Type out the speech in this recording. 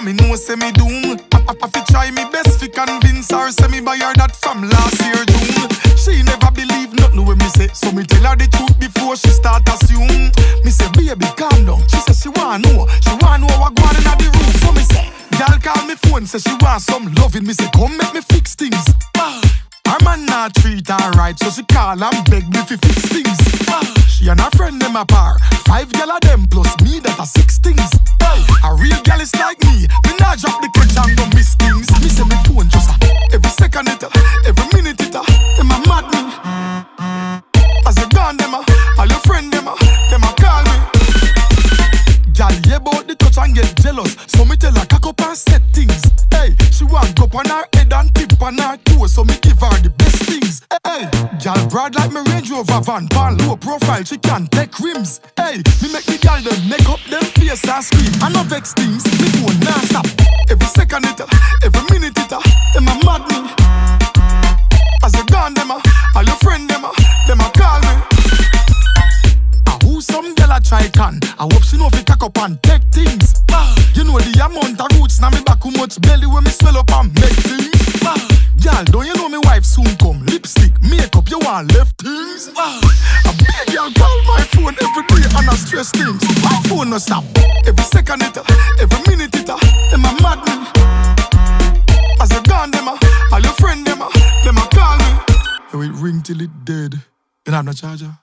me know say me doom. I fi try me best fi convince her, say me buy her that from last year June. She never believe nothing when me say, so me tell her the truth before she start assume. Me say, baby, calm down. She say she want know what going in the room. So me say, girl call me phone, say she want some loving. Me say, come make me fix things. Her man not treat her right, so she call and beg me fi fix things. She and her friend them apart, 5 gyal of them plus me that are 6 things. A real gyal is like me not drop the catch and go miss things. Me say me phone just every second it, every minute it, them a mad me. As you gone them all your friend them a call me. Gyal hear about the touch and get jealous, so me tell her cock up and set things. Hey, she want go on her head and tip on her toe, so me give her the best things. Hey, gyal broad like me Range Rover van, pan low profile, she can take rims. Hey, me make the gyal them make up them face and scream. I no vex things, me phone non stop. Every second it, every minute it, them a mad me. As you gone them all your friend them a call me. Who some gyal a try can, I hope she know fi cock up and take things. You know the amount of roots na me back, how much belly when me swell up and make things. Gyal, don't you know me wife soon come? Lipstick, makeup, you want left things. A big gyal call my phone every day and I stress things. My phone no stop, every second it, every minute it, them a mad me. As you gone them all your friend them a call me. Yo, it ring till it dead, and I'm no charger.